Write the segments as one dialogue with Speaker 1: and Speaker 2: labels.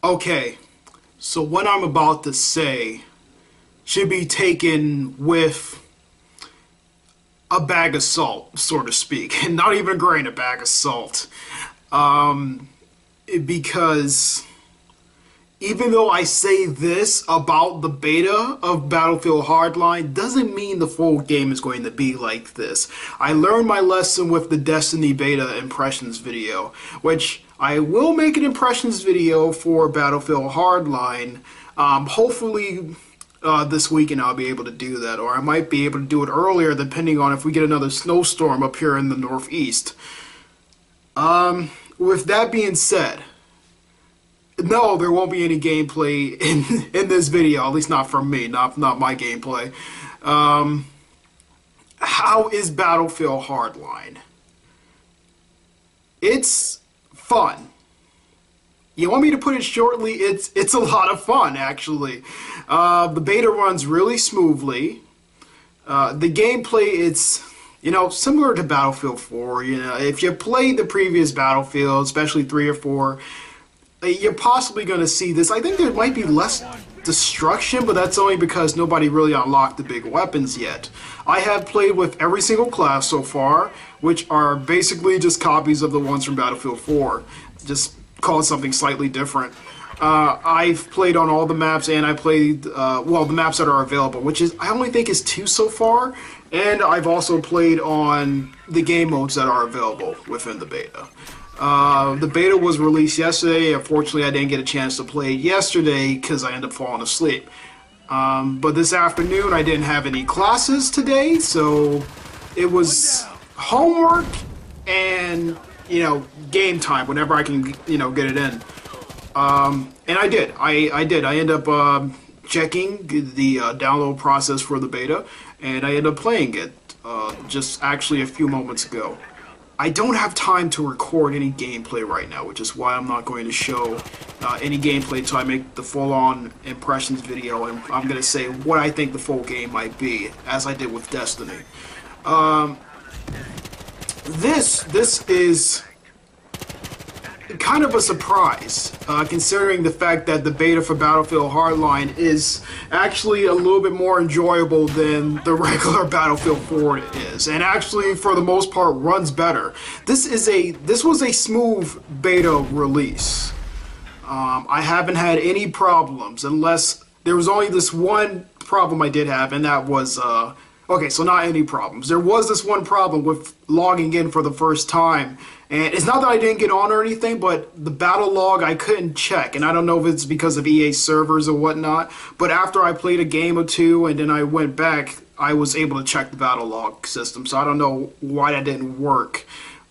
Speaker 1: Okay, so what I'm about to say should be taken with a bag of salt, so to speak, and not even a grain, a bag of salt. Um, because even though I say this about the beta of Battlefield Hardline, doesn't mean the full game is going to be like this. I learned my lesson with the Destiny beta impressions video, which I will make an impressions video for Battlefield Hardline. Hopefully this weekend I'll be able to do that, or I might be able to do it earlier depending on if we get another snowstorm up here in the Northeast. With that being said, no, there won't be any gameplay in this video, at least not from me, not my gameplay. How is Battlefield Hardline? It's fun. You want me to put it shortly? It's a lot of fun, actually. The beta runs really smoothly. The gameplay, it's similar to Battlefield 4. If you played the previous Battlefield, especially 3 or 4, you're possibly going to see this. I think there might be less destruction, but that's only because nobody really unlocked the big weapons yet. I have played with every single class so far, which are basically just copies of the ones from Battlefield 4, just called something slightly different. I've played on all the maps, and I played, the maps that are available, which is, I only think is 2 so far, and I've also played on the game modes that are available within the beta. The beta was released yesterday. Unfortunately, I didn't get a chance to play it yesterday because I ended up falling asleep. But this afternoon, I didn't have any classes today, so it was homework and, game time whenever I can, get it in. And I did. I did. I ended up checking the download process for the beta, and I ended up playing it just actually a few moments ago. I don't have time to record any gameplay right now, which is why I'm not going to show any gameplay until I make the full-on impressions video, and I'm going to say what I think the full game might be, as I did with Destiny. This is kind of a surprise, considering the fact that the beta for Battlefield Hardline is actually a little bit more enjoyable than the regular Battlefield 4 is, and actually, for the most part, runs better. This was a smooth beta release. I haven't had any problems, unless there was only this one problem I did have, and that was okay, so not any problems. There was this one problem with logging in for the first time. And it's not that I didn't get on or anything, but the battle log I couldn't check. And I don't know if it's because of EA servers or whatnot. But after I played a game or two and then I went back, I was able to check the battle log system. So I don't know why that didn't work.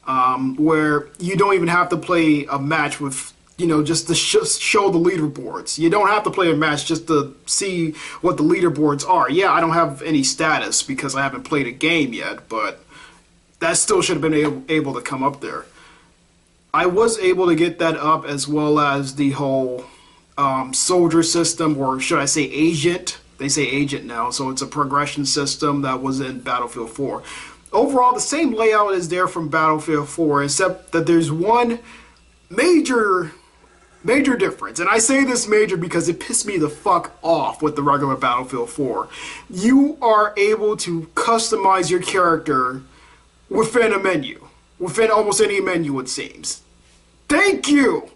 Speaker 1: Where you don't even have to play a match with, just to show the leaderboards. You don't have to play a match just to see what the leaderboards are. Yeah, I don't have any status because I haven't played a game yet, but that still should have been able to come up there. I was able to get that up, as well as the whole soldier system, or should I say agent? They say agent now, so it's a progression system that was in Battlefield 4. Overall, the same layout is there from Battlefield 4, except that there's one major difference. And I say this major because it pissed me the fuck off with the regular Battlefield 4. You are able to customize your character within a menu. Within almost any menu, it seems. Thank you!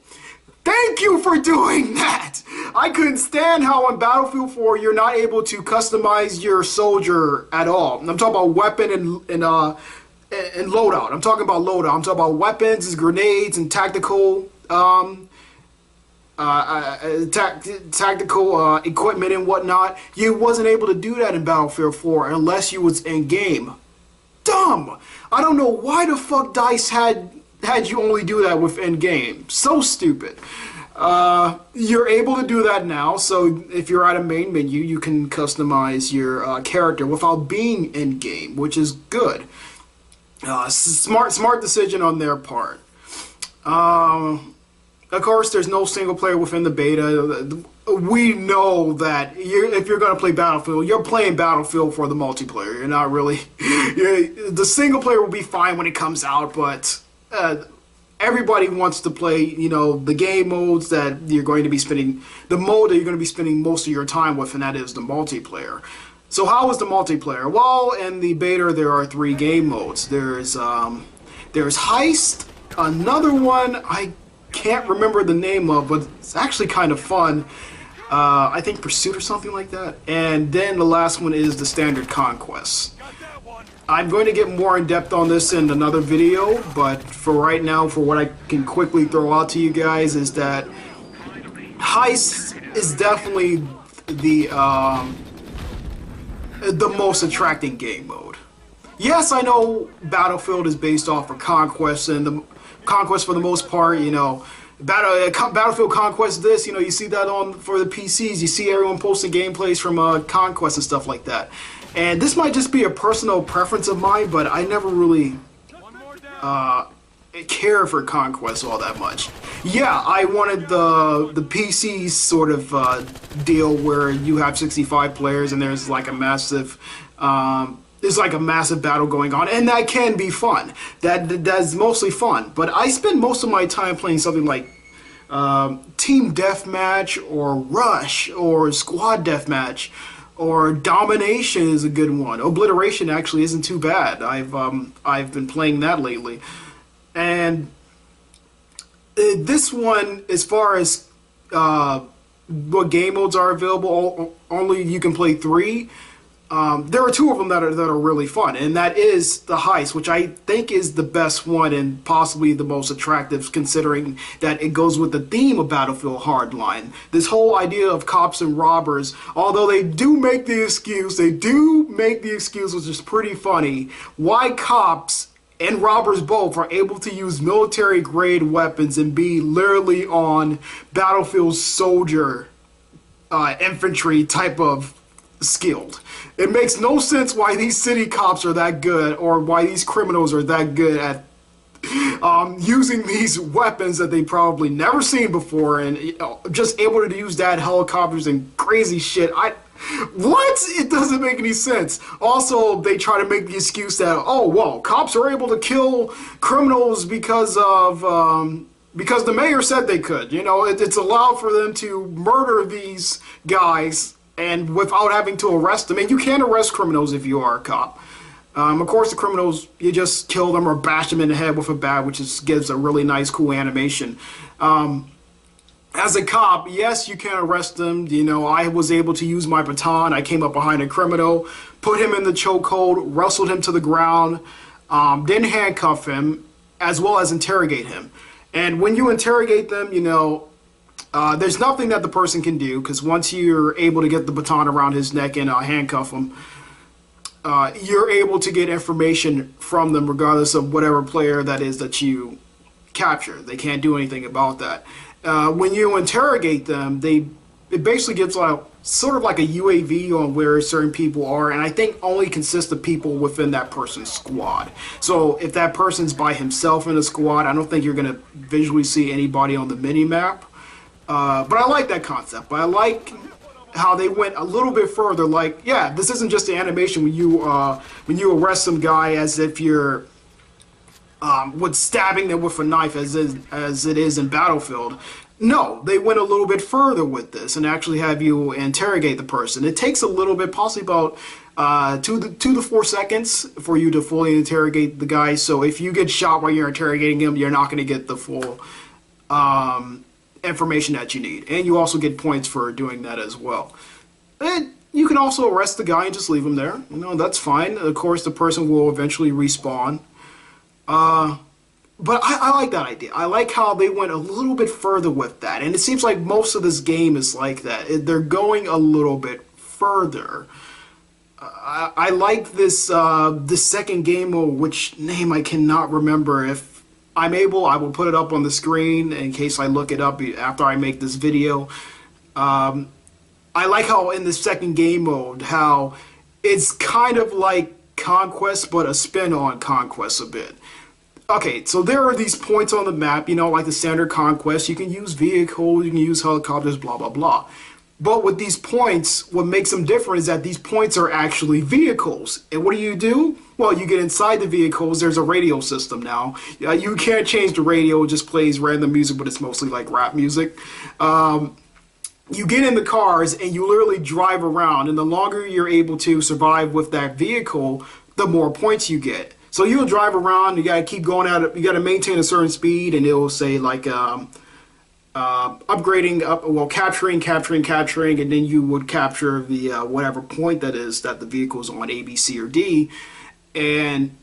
Speaker 1: Thank you for doing that! I couldn't stand how on Battlefield 4 you're not able to customize your soldier at all. I'm talking about weapon and loadout. I'm talking about loadout. I'm talking about weapons and grenades and tactical equipment and whatnot. You wasn't able to do that in Battlefield 4 unless you was in game. Dumb! I don't know why the fuck DICE had you only do that with in-game. So stupid. You're able to do that now, so if you're at a main menu, you can customize your character without being in-game, which is good. Smart decision on their part. Of course, there's no single player within the beta. We know that if you're going to play Battlefield, you're playing Battlefield for the multiplayer. You're not really... the single player will be fine when it comes out, but everybody wants to play, the game modes that you're going to be spending, the mode that you're going to be spending most of your time with, and that is the multiplayer. So how is the multiplayer? Well, in the beta, there are 3 game modes. There's Heist, another one I can't remember the name of, but it's actually kind of fun. I think Pursuit or something like that. And then the last one is the Standard Conquest. I'm going to get more in depth on this in another video, but for right now, for what I can quickly throw out to you guys is that Heist is definitely the most attracting game mode. Yes, I know Battlefield is based off of Conquest, and the Conquest for the most part, Battlefield Conquest this, you see that on for the PCs, you see everyone posting gameplays from Conquest and stuff like that. And this might just be a personal preference of mine, but I never really care for Conquest all that much. Yeah, I wanted the PC sort of deal where you have 65 players and there's like a massive battle going on, and that can be fun. That's mostly fun. But I spend most of my time playing something like Team Deathmatch or Rush or Squad Deathmatch. Or Domination is a good one. Obliteration actually isn't too bad. I've been playing that lately. And this one, as far as what game modes are available, only you can play 3. There are 2 of them that are really fun, and that is the Heist, which I think is the best one and possibly the most attractive, considering that it goes with the theme of Battlefield Hardline. This whole idea of cops and robbers, although they do make the excuse, which is pretty funny, why cops and robbers both are able to use military-grade weapons and be literally on Battlefield soldier infantry type of skilled. It makes no sense why these city cops are that good, or why these criminals are that good at using these weapons that they probably never seen before, and just able to use that helicopters and crazy shit. What? It doesn't make any sense. Also, they try to make the excuse that, oh, well, cops are able to kill criminals because the mayor said they could. It's allowed for them to murder these guys and without having to arrest them. And you can arrest criminals if you are a cop. Of course, the criminals, you just kill them or bash them in the head with a bat, which gives a really nice, cool animation. As a cop, yes, you can arrest them. I was able to use my baton. I came up behind a criminal, put him in the chokehold, wrestled him to the ground, then handcuff him, as well as interrogate him. And when you interrogate them, there's nothing that the person can do, because once you're able to get the baton around his neck and handcuff him, you're able to get information from them regardless of whatever player that is that you capture. They can't do anything about that. When you interrogate them, it basically gives sort of like a UAV on where certain people are, and I think only consists of people within that person's squad. So if that person's by himself in a squad, I don't think you're going to visually see anybody on the mini-map. But I like that concept. But I like how they went a little bit further. Like, yeah, this isn't just the animation when you arrest some guy as if you're stabbing them with a knife as it is in Battlefield. No, they went a little bit further with this and actually have you interrogate the person. It takes a little bit, possibly about 2 to 4 seconds for you to fully interrogate the guy. So if you get shot while you're interrogating him, you're not going to get the full information that you need. And you also get points for doing that as well. And you can also arrest the guy and just leave him there. That's fine. Of course, the person will eventually respawn. But I like that idea. I like how they went a little bit further with that. And it seems like most of this game is like that. They're going a little bit further. I like this second game mode, which name I cannot remember. If I'm able, I will put it up on the screen in case I look it up after I make this video. I like how in the second game mode, how it's kind of like Conquest, but a spin on Conquest a bit. Okay, so there are these points on the map, like the standard Conquest. You can use vehicles, you can use helicopters, blah, blah, blah. But with these points, what makes them different is that these points are actually vehicles. And what do? Well, you get inside the vehicles. There's a radio system now. You can't change the radio. It just plays random music, but it's mostly like rap music. You get in the cars and you literally drive around. And the longer you're able to survive with that vehicle, the more points you get. So you'll drive around. You got to keep going at it. You got to maintain a certain speed. And it will say like... upgrading up, well, capturing, and then you would capture the whatever point that is that the vehicle's on, A, B, C, or D, and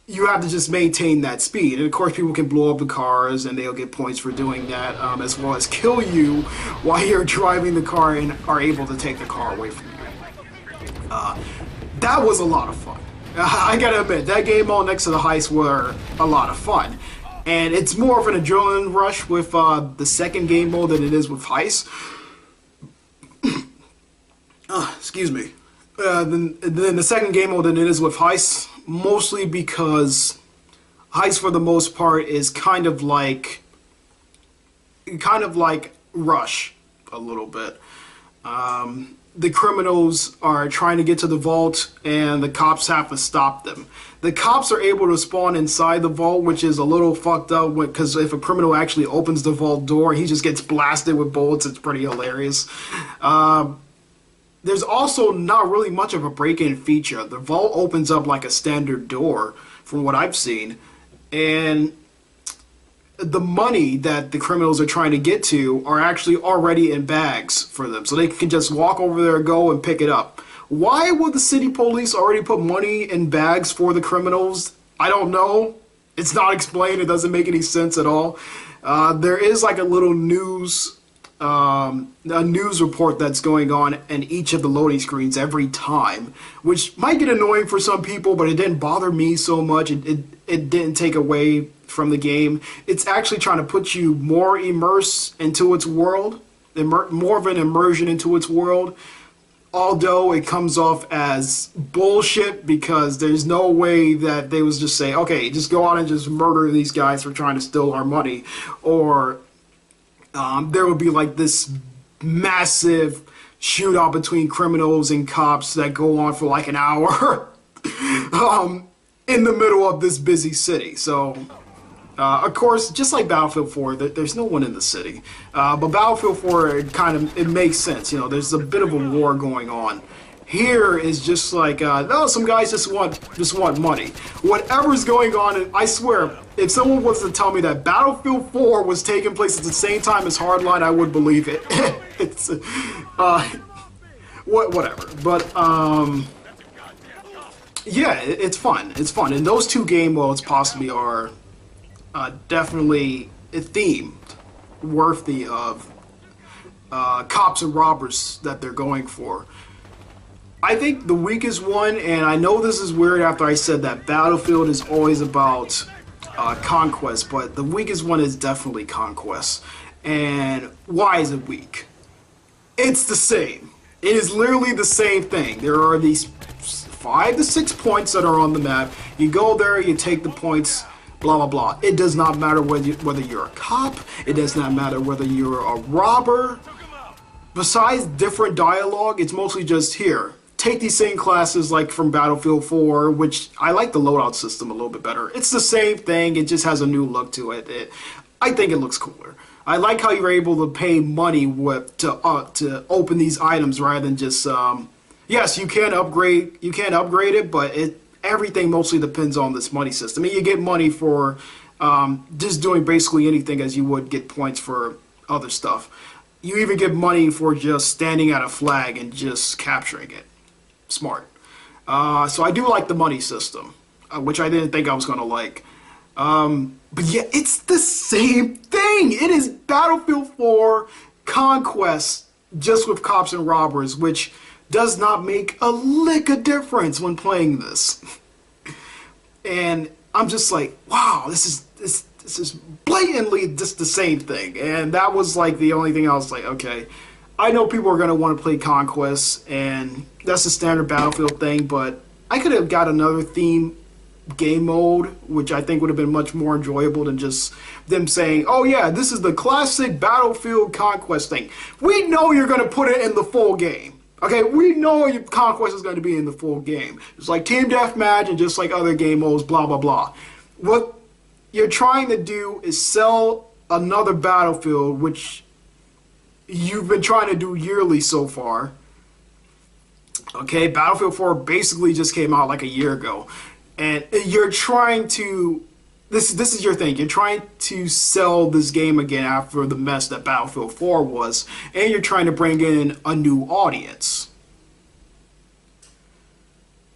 Speaker 1: you have to just maintain that speed. And of course, people can blow up the cars, and they'll get points for doing that, as well as kill you while you're driving the car and are able to take the car away from you. That was a lot of fun. I gotta admit, that game mode next to the heist were a lot of fun. And it's more of an adrenaline rush with the second game mode than it is with heist. Excuse me. Then the second game mode than it is with heist, mostly because heist for the most part is kind of like Rush a little bit. The criminals are trying to get to the vault, and the cops have to stop them. The cops are able to spawn inside the vault, which is a little fucked up, because if a criminal actually opens the vault door, he just gets blasted with bullets. It's pretty hilarious. There's also not really much of a break-in feature. The vault opens up like a standard door, from what I've seen, and the money that the criminals are trying to get to are actually already in bags for them, so they can just walk over there, go and pick it up. Why would the city police already put money in bags for the criminals? I don't know. It's not explained. It doesn't make any sense at all. There is like a little news report that's going on in each of the loading screens every time, which might get annoying for some people, but it didn't bother me so much. It didn't take away from the game. It's actually trying to put you more immersed into its world, more of an immersion into its world, although it comes off as bullshit, because there's no way that they was just say, okay, just go out and just murder these guys for trying to steal our money, or there would be like this massive shootout between criminals and cops that go on for like an hour in the middle of this busy city. So of course, just like Battlefield 4, there's no one in the city. But Battlefield 4, it makes sense. You know, there's a bit of a war going on. Here is just like, no, some guys just want money. Whatever's going on, and I swear, if someone was to tell me that Battlefield 4 was taking place at the same time as Hardline, I would believe it. It's, whatever. But, yeah, it's fun. It's fun. And those two game modes possibly are definitely themed, worthy of cops and robbers that they're going for. I think the weakest one, and I know this is weird after I said that Battlefield is always about conquest, but the weakest one is definitely conquest. And why is it weak? It's the same. It is literally the same thing. There are these 5 to 6 points that are on the map. You go there, you take the points, blah, blah, blah. It does not matter whether you're a cop. It does not matter whether you're a robber. Besides different dialogue, it's mostly just here. Take these same classes like from Battlefield 4, which I like the loadout system a little bit better. It's the same thing. It just has a new look to it. I think it looks cooler. I like how you're able to pay money to open these items rather than just... yes, you can upgrade it, but everything mostly depends on this money system. And you get money for just doing basically anything, as you would get points for other stuff. You even get money for just standing at a flag and just capturing it. Smart. So I do like the money system, which I didn't think I was going to like. But yeah, it's the same thing. It is Battlefield 4 Conquest, just with cops and robbers, which does not make a lick of difference when playing this. And I'm just like, wow, this is blatantly just the same thing. And that was like the only thing I was like, okay, I know people are going to want to play Conquest, and that's the standard Battlefield thing, but I could have got another theme game mode, which I think would have been much more enjoyable than just them saying, oh yeah, this is the classic Battlefield Conquest thing. We know you're going to put it in the full game. Okay, we know your Conquest is going to be in the full game. It's like Team Deathmatch and just like other game modes, blah, blah, blah. What you're trying to do is sell another Battlefield, which you've been trying to do yearly so far. Okay, Battlefield 4 basically just came out like a year ago. And you're trying to... This is your thing. You're trying to sell this game again after the mess that Battlefield 4 was. And you're trying to bring in a new audience.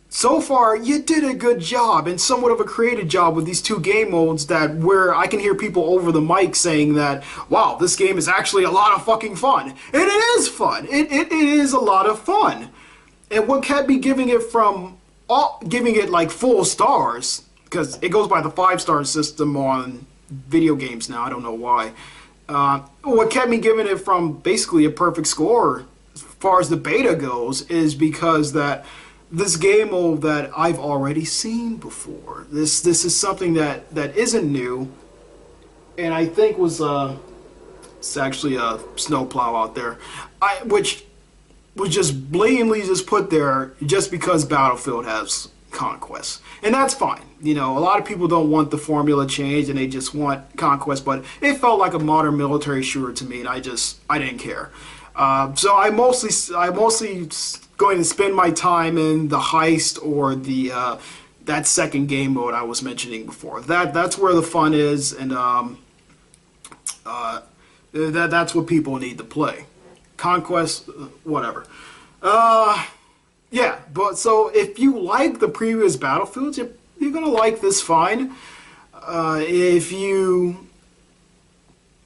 Speaker 1: So far, you did a good job, and somewhat of a creative job with these two game modes that where I can hear people over the mic saying that, wow, this game is actually a lot of fucking fun. And it is fun. It is a lot of fun. And what kept me giving it like full stars, because it goes by the 5-star system on video games now, I don't know why. What kept me giving it from basically a perfect score as far as the beta goes is because that this game mode that I've already seen before. This is something that isn't new, and I think was it's actually a snowplow out there, which was just blatantly just put there just because Battlefield has Conquest, and that's fine. You know, a lot of people don't want the formula changed and they just want Conquest, but it felt like a modern military shooter to me, and I didn't care. So I mostly going to spend my time in the heist or the that second game mode I was mentioning before. That's where the fun is, and that's what people need to play. Conquest, whatever. Yeah, but so if you like the previous Battlefields, you're gonna like this fine. If you,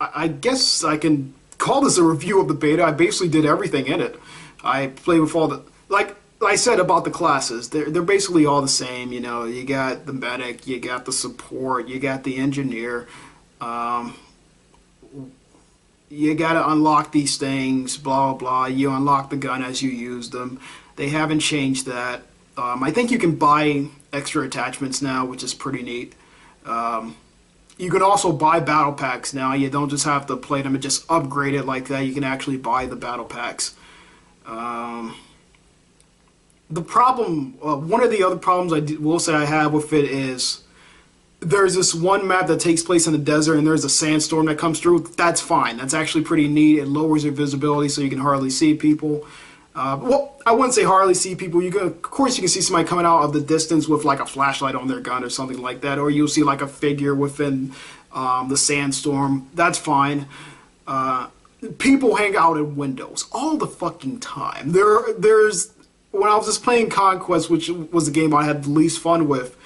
Speaker 1: I guess I can call this a review of the beta. I basically did everything in it. I played with all the, like I said about the classes, they're basically all the same. You know, you got the medic, you got the support, you got the engineer. You gotta unlock these things, blah, blah, blah. You unlock the gun as you use them. They haven't changed that. I think you can buy extra attachments now, which is pretty neat. You can also buy battle packs now. You don't just have to play them and just upgrade it like that. You can actually buy the battle packs. The problem, one of the other problems will say I have with it is there's this one map that takes place in the desert and there's a sandstorm that comes through. That's fine. That's actually pretty neat. It lowers your visibility so you can hardly see people. Well, I wouldn't say hardly see people. Of course, you can see somebody coming out of the distance with like a flashlight on their gun or something like that, or you'll see like a figure within the sandstorm. That's fine. People hang out in windows all the fucking time. There's when I was just playing Conquest, which was the game I had the least fun with.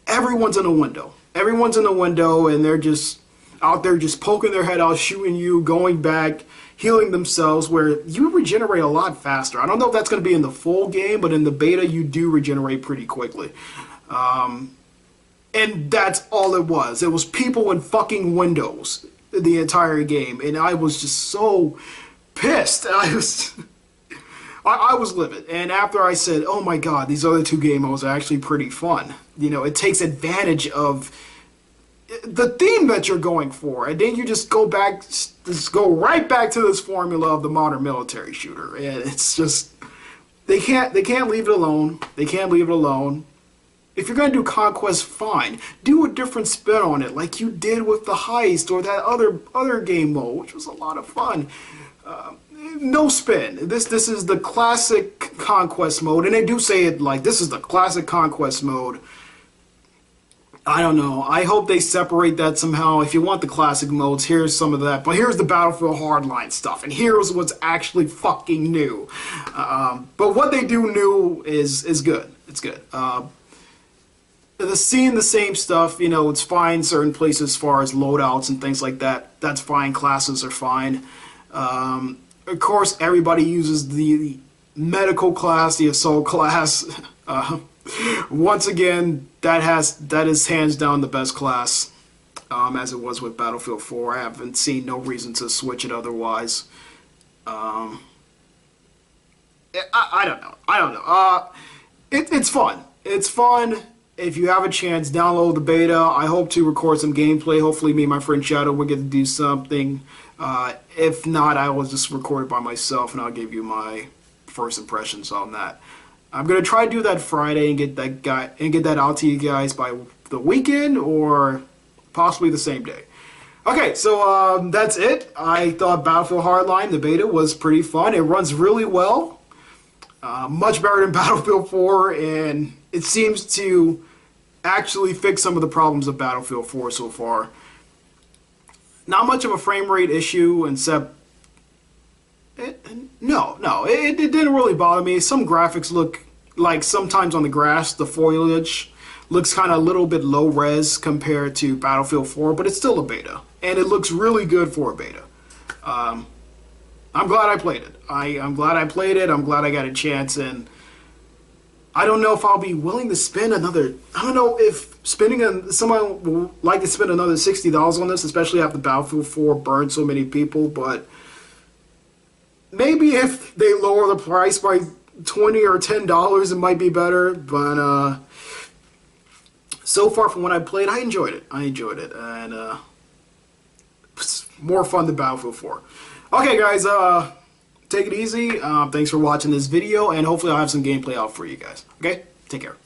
Speaker 1: Everyone's in a window. Everyone's in a window, and they're just out there just poking their head out, shooting you, going back, healing themselves, where you regenerate a lot faster. I don't know if that's going to be in the full game, but in the beta, you do regenerate pretty quickly. And that's all it was. It was people in fucking windows the entire game, and I was just so pissed. I was livid, and after I said, oh my god, these other two game modes are actually pretty fun. You know, it takes advantage of the theme that you're going for, and then you just go right back to this formula of the modern military shooter, and it's just, they can't leave it alone. They can't leave it alone. If you're going to do Conquest, fine. Do a different spin on it, like you did with the heist or that other game mode, which was a lot of fun. No spin. This is the classic Conquest mode, and they do say it like this is the classic Conquest mode. I don't know. I hope they separate that somehow. If you want the classic modes, here's some of that. But here's the Battlefield Hardline stuff, and here's what's actually fucking new. But what they do new is good. It's good. Seeing the same stuff, you know, it's fine certain places as far as loadouts and things like that. That's fine. Classes are fine. Of course, everybody uses the medical class, the assault class. Once again, that is hands down the best class, as it was with Battlefield 4. I haven't seen no reason to switch it otherwise. I don't know. It's fun. It's fun. if you have a chance, download the beta. I hope to record some gameplay. Hopefully me and my friend Shadow will get to do something. If not, I will just record it by myself and I'll give you my first impressions on that. I'm gonna try to do that Friday and get that out to you guys by the weekend or possibly the same day. Okay, so that's it. I thought Battlefield Hardline, the beta, was pretty fun. It runs really well. Much better than Battlefield 4, and it seems to actually fix some of the problems of Battlefield 4 so far. Not much of a frame rate issue, except it didn't really bother me. Some graphics look like sometimes on the grass, the foliage looks kind of a little bit low res compared to Battlefield 4, but it's still a beta, and it looks really good for a beta. I'm glad I played it. I'm glad I played it. I'm glad I got a chance, and I don't know if I'll be willing to spend another. I don't know if someone will like to spend another $60 on this, especially after Battlefield 4 burned so many people. But maybe if they lower the price by $20 or $10, it might be better. But so far from what I played, I enjoyed it. And it's more fun than Battlefield 4. Okay, guys, take it easy. Thanks for watching this video, and hopefully I'll have some gameplay out for you guys. Okay? Take care.